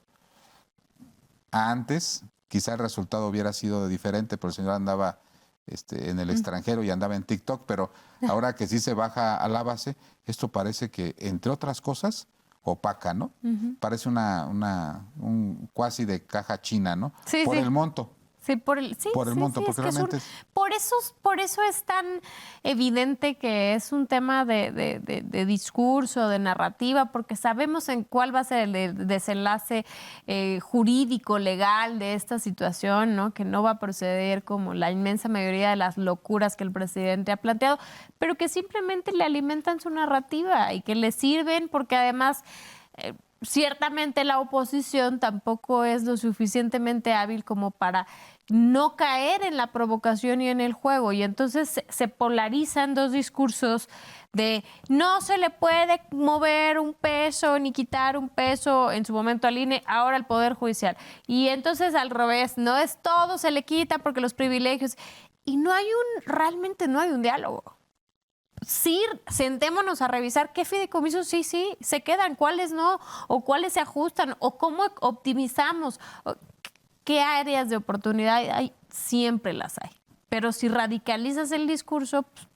antes, quizá el resultado hubiera sido diferente, pero el señor andaba en el extranjero y andaba en TikTok, pero ahora que sí se baja a la base, esto parece que, entre otras cosas, opaca, ¿no? Parece un cuasi de caja china, ¿no? Por el monto. Sí, por el monto, porque realmente por eso es tan evidente que es un tema de discurso, de narrativa, porque sabemos en cuál va a ser el desenlace jurídico, legal de esta situación, ¿no? Que no va a proceder como la inmensa mayoría de las locuras que el presidente ha planteado, pero que simplemente le alimentan su narrativa y que le sirven porque además... ciertamente la oposición tampoco es lo suficientemente hábil como para no caer en la provocación y en el juego. Y entonces se polarizan dos discursos de no se le puede mover un peso ni quitar un peso en su momento al INE, ahora al Poder Judicial. Y entonces al revés, no es todo, se le quita porque los privilegios. Y realmente no hay un diálogo. Sí, sentémonos a revisar qué fideicomisos sí se quedan, cuáles no, o cuáles se ajustan, o cómo optimizamos, qué áreas de oportunidad hay, siempre las hay. Pero si radicalizas el discurso, pues,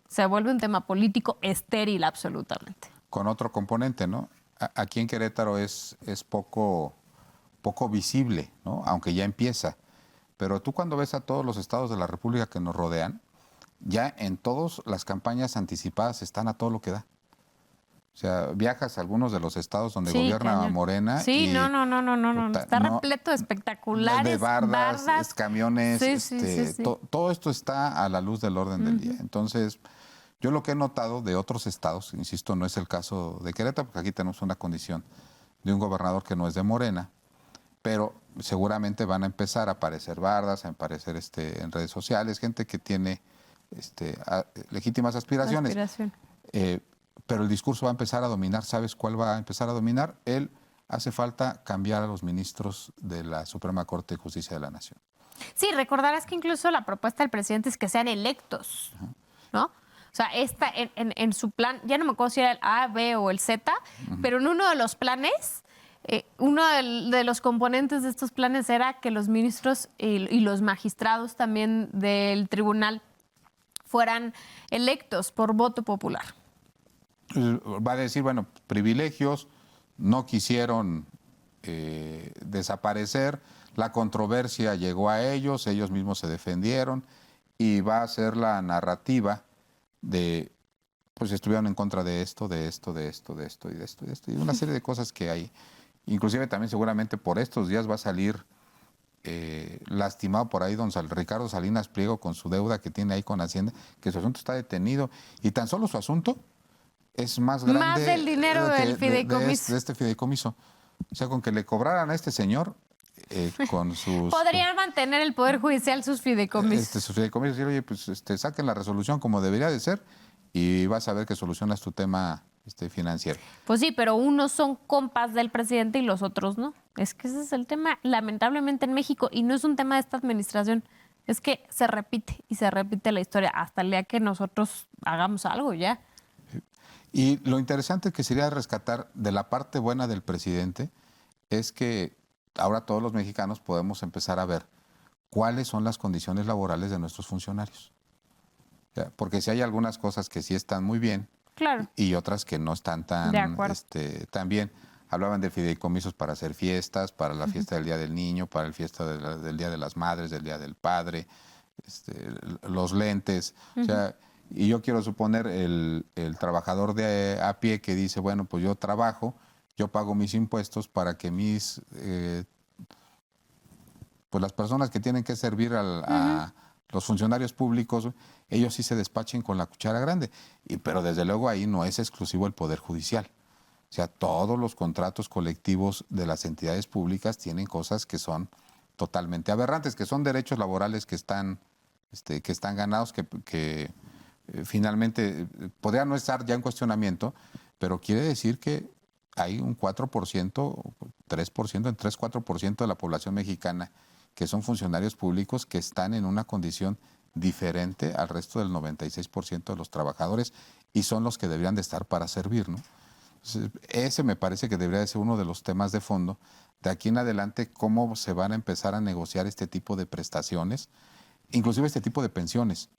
se vuelve un tema político estéril absolutamente. Con otro componente, ¿no? Aquí en Querétaro es poco visible, ¿no? Aunque ya empieza. Pero tú cuando ves a todos los estados de la República que nos rodean, ya en todas las campañas anticipadas están a todo lo que da. O sea, viajas a algunos de los estados donde gobierna Morena. Sí, y, no. Está repleto de espectaculares. De bardas. Camiones. Sí. Todo esto está a la luz del orden del día. Entonces, yo lo que he notado de otros estados, insisto, no es el caso de Querétaro, porque aquí tenemos una condición de un gobernador que no es de Morena, pero seguramente van a empezar a aparecer bardas, a aparecer en redes sociales, gente que tiene legítimas aspiraciones. Pero el discurso va a empezar a dominar. ¿Sabes cuál va a empezar a dominar? Hace falta cambiar a los ministros de la Suprema Corte de Justicia de la Nación. Sí, recordarás que incluso la propuesta del presidente es que sean electos, ¿no? O sea, en su plan, ya no me acuerdo si era el A, B o el Z, pero en uno de los planes, uno de los componentes de estos planes era que los ministros y los magistrados también del tribunal fueran electos por voto popular. Va a decir, bueno, privilegios, no quisieron desaparecer, la controversia llegó a ellos mismos se defendieron y va a ser la narrativa de, pues estuvieron en contra de esto, de esto, de esto, de esto y de esto y de esto, y una serie de cosas que hay. Inclusive también seguramente por estos días va a salir lastimado por ahí don Ricardo Salinas Pliego con su deuda que tiene ahí con Hacienda, que su asunto está detenido, y tan solo su asunto es más grande. Más del dinero del fideicomiso. De este fideicomiso. O sea, con que le cobraran a este señor con sus... Podrían mantener el Poder Judicial sus fideicomisos. Sus fideicomisos, decir, oye, pues saquen la resolución como debería de ser y vas a ver que solucionas tu tema financiero. Pues sí, pero unos son compas del presidente y los otros no. Es que ese es el tema, lamentablemente en México, y no es un tema de esta administración, es que se repite y se repite la historia hasta el día que nosotros hagamos algo ya. Y lo interesante que sería rescatar de la parte buena del presidente es que ahora todos los mexicanos podemos empezar a ver cuáles son las condiciones laborales de nuestros funcionarios. Porque si hay algunas cosas que sí están muy bien, claro, y otras que no están tan bien. Hablaban de fideicomisos para hacer fiestas, para la fiesta del Día del Niño, para la fiesta del Día de las Madres, del Día del Padre, los lentes. O sea, y yo quiero suponer el trabajador de a pie que dice, bueno, pues yo trabajo, yo pago mis impuestos para que pues las personas que tienen que servir a los funcionarios públicos, ellos sí se despachen con la cuchara grande. Pero desde luego ahí no es exclusivo el Poder Judicial. O sea, todos los contratos colectivos de las entidades públicas tienen cosas que son totalmente aberrantes, que son derechos laborales que están ganados, que finalmente podría no estar ya en cuestionamiento, pero quiere decir que hay un 4%, 3%, en 3-4% de la población mexicana que son funcionarios públicos que están en una condición diferente al resto del 96% de los trabajadores y son los que deberían de estar para servir, ¿no? Entonces, ese me parece que debería de ser uno de los temas de fondo. De aquí en adelante, cómo se van a empezar a negociar este tipo de prestaciones, inclusive este tipo de pensiones.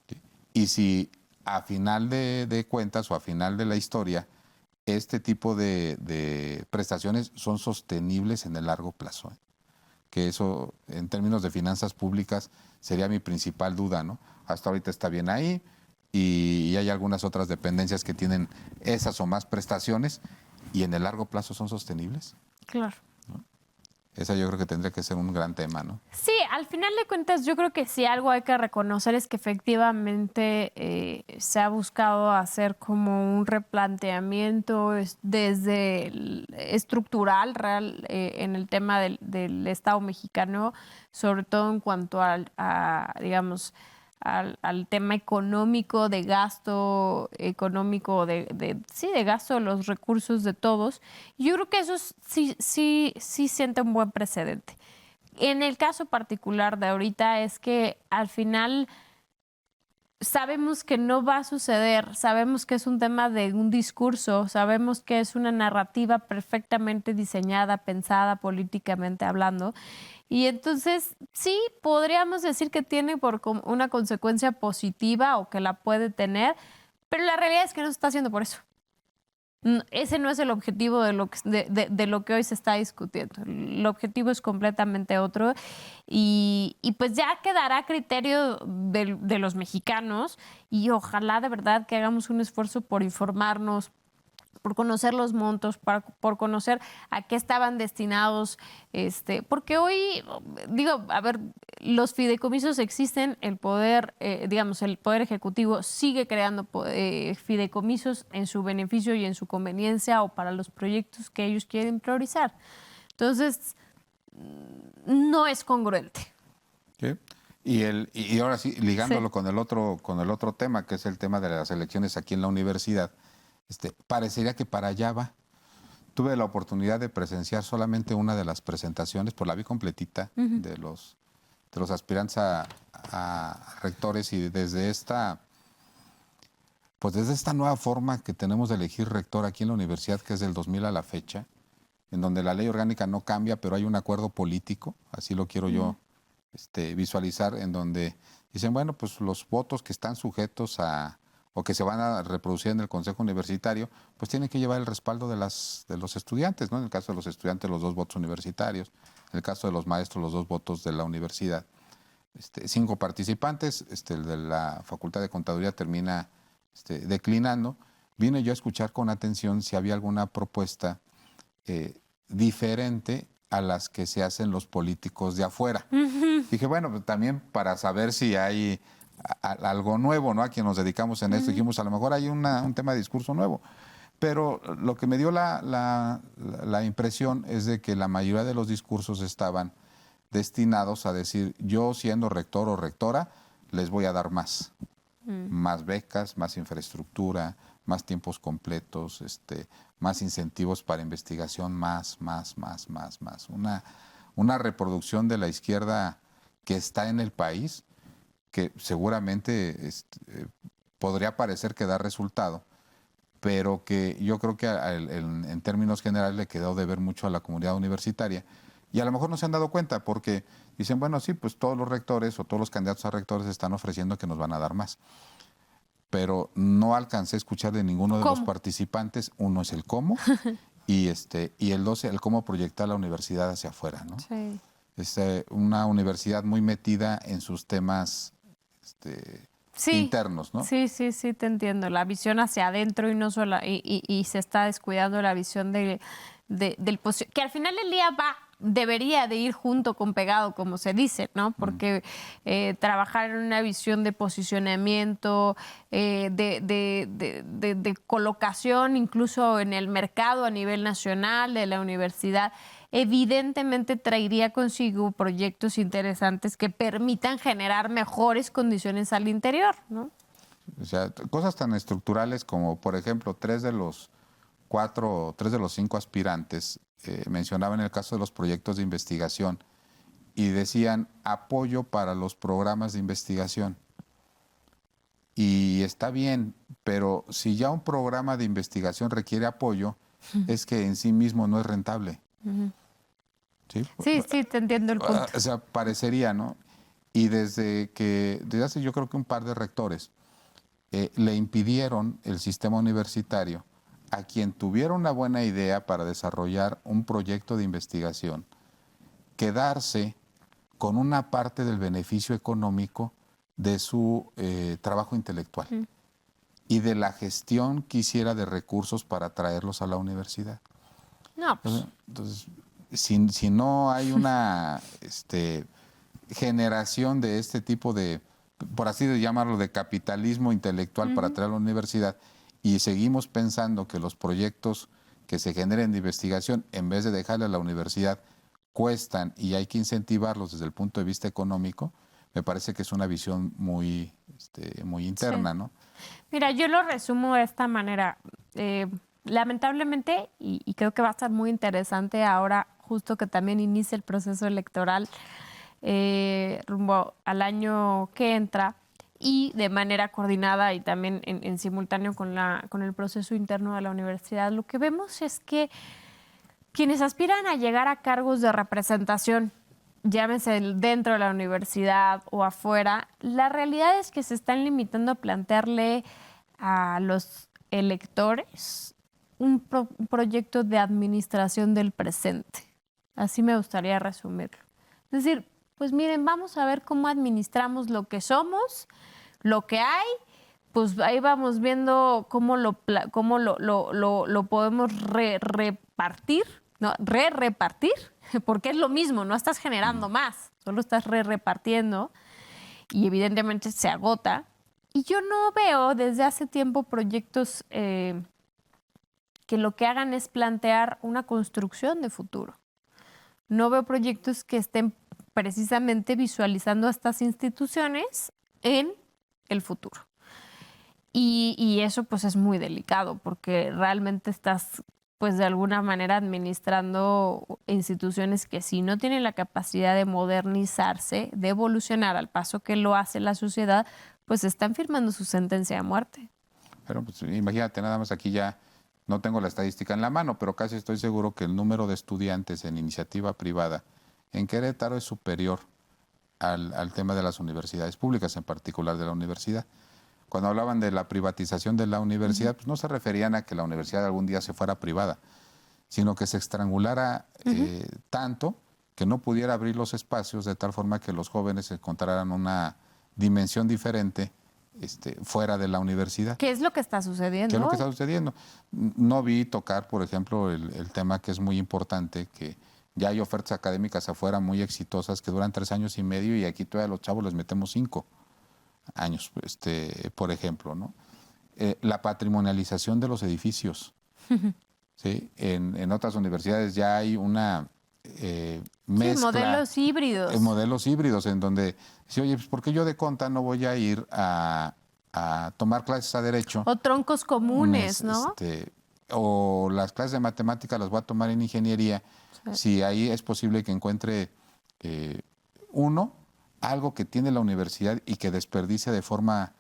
¿Sí? Y si a final de cuentas o a final de la historia, este tipo de prestaciones son sostenibles en el largo plazo. Que eso, en términos de finanzas públicas, sería mi principal duda, ¿no? Hasta ahorita está bien ahí y hay algunas otras dependencias que tienen esas o más prestaciones y en el largo plazo son sostenibles. Claro. ¿No? Esa yo creo que tendría que ser un gran tema, ¿no? Sí, al final de cuentas yo creo que sí algo hay que reconocer es que efectivamente se ha buscado hacer como un replanteamiento desde estructural real en el tema del Estado mexicano, sobre todo en cuanto digamos, al tema económico, de gasto económico, de gasto de los recursos de todos. Yo creo que eso sí siente un buen precedente. En el caso particular de ahorita es que al final sabemos que no va a suceder, sabemos que es un tema de un discurso, sabemos que es una narrativa perfectamente diseñada, pensada políticamente hablando. Y entonces sí, podríamos decir que tiene una consecuencia positiva o que la puede tener, pero la realidad es que no se está haciendo por eso. Ese no es el objetivo de lo que hoy se está discutiendo. El objetivo es completamente otro y pues ya quedará a criterio de los mexicanos y ojalá de verdad que hagamos un esfuerzo por informarnos, por conocer los montos, por conocer a qué estaban destinados, porque hoy, digo, a ver, los fideicomisos existen, el poder, digamos, el poder ejecutivo sigue creando fideicomisos en su beneficio y en su conveniencia o para los proyectos que ellos quieren priorizar. Entonces, no es congruente. ¿Sí? Y ahora sí, ligándolo sí. con el otro tema, que es el tema de las elecciones aquí en la universidad, parecería que para allá va. Tuve la oportunidad de presenciar solamente una de las presentaciones, pues la vi completita, de los aspirantes a rectores, y desde esta nueva forma que tenemos de elegir rector aquí en la universidad, que es del 2000 a la fecha, en donde la ley orgánica no cambia, pero hay un acuerdo político, así lo quiero yo visualizar, en donde dicen, bueno, pues los votos que están sujetos o que se van a reproducir en el Consejo Universitario, pues tienen que llevar el respaldo de los estudiantes, ¿no? En el caso de los estudiantes, los 2 votos universitarios, en el caso de los maestros, los 2 votos de la universidad. 5 participantes, el de la Facultad de Contaduría termina declinando. Vine yo a escuchar con atención si había alguna propuesta diferente a las que se hacen los políticos de afuera. Dije, bueno, pues también para saber si hay algo nuevo, ¿no? A quien nos dedicamos en esto, dijimos, a lo mejor hay un tema de discurso nuevo. Pero lo que me dio la impresión es de que la mayoría de los discursos estaban destinados a decir, yo siendo rector o rectora, les voy a dar más. Más becas, más infraestructura, más tiempos completos, más incentivos para investigación, más. Una reproducción de la izquierda que está en el país, que seguramente podría parecer que da resultado, pero que yo creo que en términos generales le quedó de ver mucho a la comunidad universitaria. Y a lo mejor no se han dado cuenta porque dicen, bueno, sí, pues todos los rectores o todos los candidatos a rectores están ofreciendo que nos van a dar más. Pero no alcancé a escuchar de ninguno de los participantes. Uno es el cómo y el 2 el cómo proyectar la universidad hacia afuera, ¿no? Sí. Es una universidad muy metida en sus temas internos, ¿no? Sí, te entiendo. La visión hacia adentro y no solo y se está descuidando la visión del que al final del día debería de ir junto con pegado, como se dice, ¿no? Porque trabajar en una visión de posicionamiento, de colocación, incluso en el mercado a nivel nacional de la universidad, evidentemente traería consigo proyectos interesantes que permitan generar mejores condiciones al interior, ¿no? O sea, cosas tan estructurales como, por ejemplo, 3 de los 5 aspirantes mencionaban el caso de los proyectos de investigación y decían apoyo para los programas de investigación. Y está bien, pero si ya un programa de investigación requiere apoyo, es que en sí mismo no es rentable. Sí, te entiendo el punto. O sea, parecería, ¿no? Y desde hace yo creo que un par de rectores le impidieron el sistema universitario a quien tuviera una buena idea para desarrollar un proyecto de investigación, quedarse con una parte del beneficio económico de su trabajo intelectual y de la gestión que hiciera de recursos para traerlos a la universidad. No, pues. Entonces, si no hay una generación de este tipo de, por así llamarlo, de capitalismo intelectual para traer a la universidad, y seguimos pensando que los proyectos que se generen de investigación, en vez de dejarle a la universidad, cuestan y hay que incentivarlos desde el punto de vista económico, me parece que es una visión muy interna, ¿no? Mira, yo lo resumo de esta manera. Lamentablemente, y creo que va a estar muy interesante ahora, justo que también inicia el proceso electoral rumbo al año que entra, y de manera coordinada y también en simultáneo con el proceso interno de la universidad, lo que vemos es que quienes aspiran a llegar a cargos de representación, llámese dentro de la universidad o afuera, la realidad es que se están limitando a plantearle a los electores un proyecto de administración del presente. Así me gustaría resumirlo. Es decir, pues miren, vamos a ver cómo administramos lo que somos, lo que hay, pues ahí vamos viendo cómo lo podemos repartir, ¿no? Repartir, porque es lo mismo, no estás generando más, solo estás repartiendo y evidentemente se agota. Y yo no veo desde hace tiempo proyectos que lo que hagan es plantear una construcción de futuro. No veo proyectos que estén precisamente visualizando a estas instituciones en el futuro. Y eso pues es muy delicado porque realmente estás pues de alguna manera administrando instituciones que si no tienen la capacidad de modernizarse, de evolucionar al paso que lo hace la sociedad, pues están firmando su sentencia de muerte. Pero pues imagínate, nada más aquí ya no tengo la estadística en la mano, pero casi estoy seguro que el número de estudiantes en iniciativa privada en Querétaro es superior al tema de las universidades públicas, en particular de la universidad. Cuando hablaban de la privatización de la universidad, pues no se referían a que la universidad algún día se fuera privada, sino que se estrangulara tanto que no pudiera abrir los espacios de tal forma que los jóvenes encontraran una dimensión diferente fuera de la universidad. ¿Qué es lo que está sucediendo? ¿Qué es lo que está sucediendo? No vi tocar, por ejemplo, el tema que es muy importante, que ya hay ofertas académicas afuera muy exitosas que duran 3 años y medio y aquí todavía a los chavos les metemos 5 años, por ejemplo, ¿no? La patrimonialización de los edificios. ¿Sí? En otras universidades ya hay una mezcla. Modelos híbridos. Modelos híbridos en donde, dice, oye, pues ¿por qué yo de conta no voy a ir a tomar clases a Derecho? O troncos comunes, ¿no? O las clases de matemáticas las voy a tomar en Ingeniería, si ahí es posible que encuentre algo que tiene la universidad y que desperdicia de forma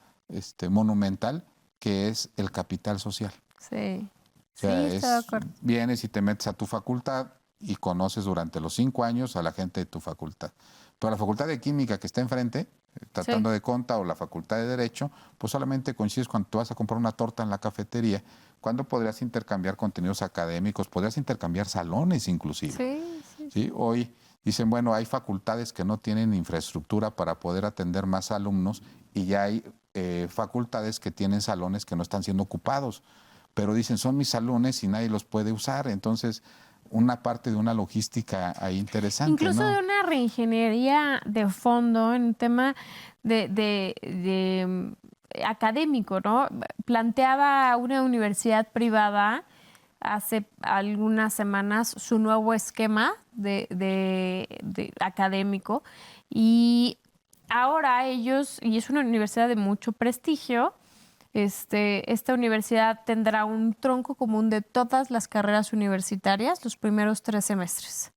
monumental, que es el capital social. Sí. O sea, sí, estoy de acuerdo. Vienes y te metes a tu facultad y conoces durante los 5 años a la gente de tu facultad. Pero la facultad de Química que está enfrente, tratando de conta, o la facultad de Derecho, pues solamente coincides cuando tú vas a comprar una torta en la cafetería, cuando podrías intercambiar contenidos académicos, podrías intercambiar salones inclusive. Sí. Hoy dicen, bueno, hay facultades que no tienen infraestructura para poder atender más alumnos y ya hay facultades que tienen salones que no están siendo ocupados, pero dicen, son mis salones y nadie los puede usar. Entonces, una parte de una logística ahí interesante. Incluso, ¿no?, de una reingeniería de fondo en tema de académico, ¿no? Planteaba una universidad privada hace algunas semanas su nuevo esquema de académico, y ahora ellos, y es una universidad de mucho prestigio, esta universidad tendrá un tronco común de todas las carreras universitarias los primeros 3 semestres,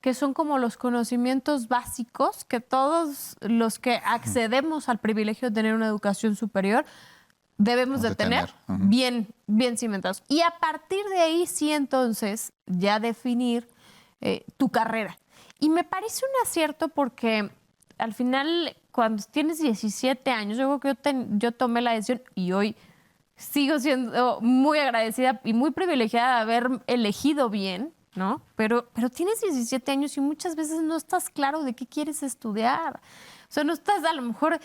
que son como los conocimientos básicos que todos los que accedemos al privilegio de tener una educación superior debemos de tener bien cimentados. Y a partir de ahí sí, entonces, ya definir tu carrera. Y me parece un acierto porque al final, cuando tienes 17 años, yo creo que yo tomé la decisión y hoy sigo siendo muy agradecida y muy privilegiada de haber elegido bien, ¿no? Pero tienes 17 años y muchas veces no estás claro de qué quieres estudiar. O sea, no estás a lo mejor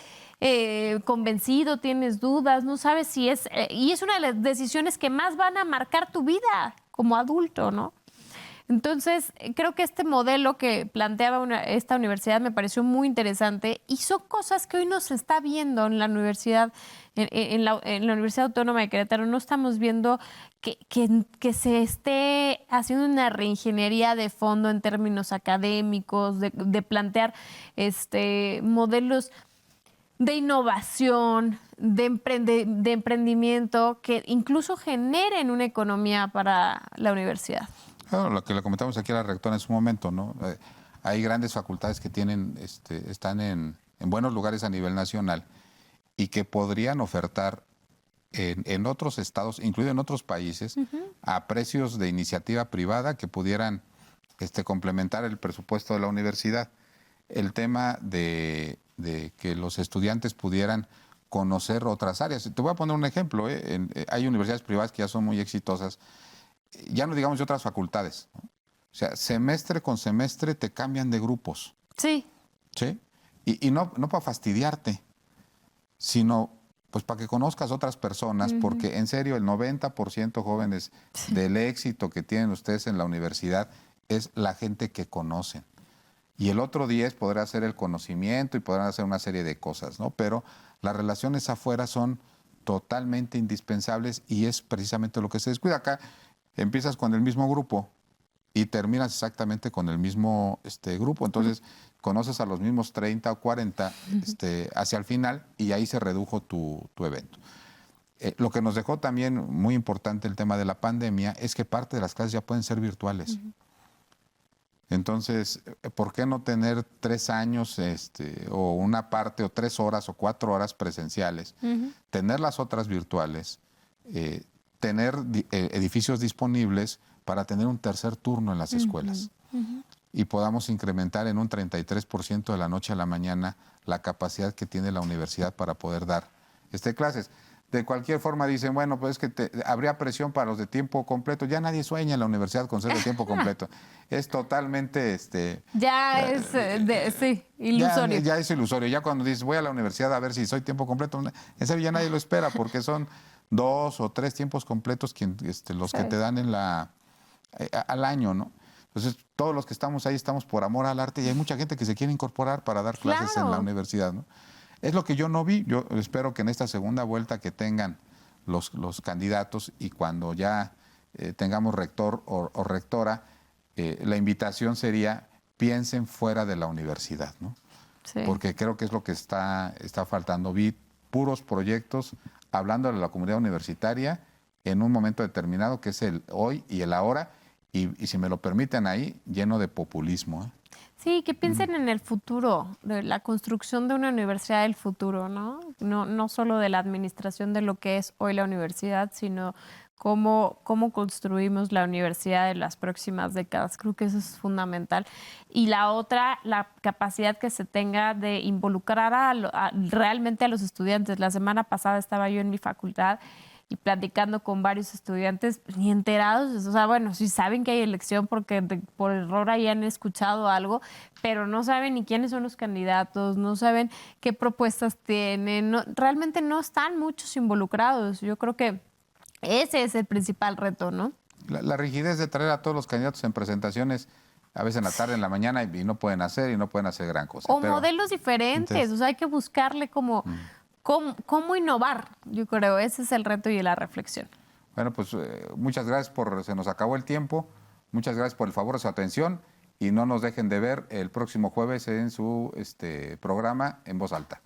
convencido, tienes dudas, no sabes si es... y es una de las decisiones que más van a marcar tu vida como adulto, ¿no? Entonces, creo que este modelo que planteaba esta universidad me pareció muy interesante y son cosas que hoy no se está viendo en la universidad, en la Universidad Autónoma de Querétaro. No estamos viendo que se esté haciendo una reingeniería de fondo en términos académicos, de plantear modelos de innovación, de emprendimiento que incluso generen una economía para la universidad. Bueno, lo que le comentamos aquí a la rectora en su momento, ¿no? Hay grandes facultades que tienen, están en buenos lugares a nivel nacional y que podrían ofertar en otros estados, incluido en otros países, a precios de iniciativa privada que pudieran complementar el presupuesto de la universidad. El tema de que los estudiantes pudieran conocer otras áreas. Te voy a poner un ejemplo. Hay universidades privadas que ya son muy exitosas, ya no digamos de otras facultades, ¿no? O sea, semestre con semestre te cambian de grupos. Sí. ¿Sí? Y no para fastidiarte, sino pues para que conozcas otras personas, porque en serio el 90% jóvenes del éxito que tienen ustedes en la universidad es la gente que conocen. Y el otro 10 podrá hacer el conocimiento y podrán hacer una serie de cosas, ¿no? Pero las relaciones afuera son totalmente indispensables y es precisamente lo que se descuida acá. Empiezas con el mismo grupo y terminas exactamente con el mismo grupo. Entonces, conoces a los mismos 30 o 40 hacia el final y ahí se redujo tu evento. Lo que nos dejó también muy importante el tema de la pandemia es que parte de las clases ya pueden ser virtuales. Entonces, ¿por qué no tener 3 años o una parte o 3 horas o 4 horas presenciales, tener las otras virtuales, tener edificios disponibles para tener un tercer turno en las escuelas y podamos incrementar en un 33% de la noche a la mañana la capacidad que tiene la universidad para poder dar clases? de cualquier forma dicen, bueno, pues es que habría presión para los de tiempo completo. Ya nadie sueña en la universidad con ser de tiempo completo. Es totalmente... sí, ilusorio. Ya es ilusorio. Ya cuando dices, voy a la universidad a ver si soy tiempo completo, en serio ya nadie lo espera porque son 2 o 3 tiempos completos los que te dan al año, ¿no? Entonces, todos los que estamos ahí estamos por amor al arte y hay mucha gente que se quiere incorporar para dar clases en la universidad, ¿no? Es lo que yo no vi. Yo espero que en esta segunda vuelta que tengan los candidatos y cuando ya tengamos rector o rectora, la invitación sería piensen fuera de la universidad, ¿no? Sí. Porque creo que es lo que está faltando. Vi puros proyectos hablando de la comunidad universitaria en un momento determinado, que es el hoy y el ahora, y si me lo permiten ahí, lleno de populismo, ¿eh? Sí, que piensen en el futuro, de la construcción de una universidad del futuro, ¿no? No solo de la administración de lo que es hoy la universidad, sino cómo construimos la universidad en las próximas décadas. Creo que eso es fundamental. Y la otra, la capacidad que se tenga de involucrar realmente a los estudiantes. La semana pasada estaba yo en mi facultad y platicando con varios estudiantes, ni enterados, o sea, bueno, sí saben que hay elección porque por error ahí han escuchado algo, pero no saben ni quiénes son los candidatos, no saben qué propuestas tienen, realmente no están muchos involucrados. Yo creo que ese es el principal reto, ¿no? La rigidez de traer a todos los candidatos en presentaciones, a veces en la tarde, en la mañana, y no pueden hacer gran cosa. O modelos diferentes, o sea, hay que buscarle como... ¿Cómo innovar? Yo creo, ese es el reto y la reflexión. Bueno, pues muchas gracias se nos acabó el tiempo, muchas gracias por el favor de su atención y no nos dejen de ver el próximo jueves en su programa En Voz Alta.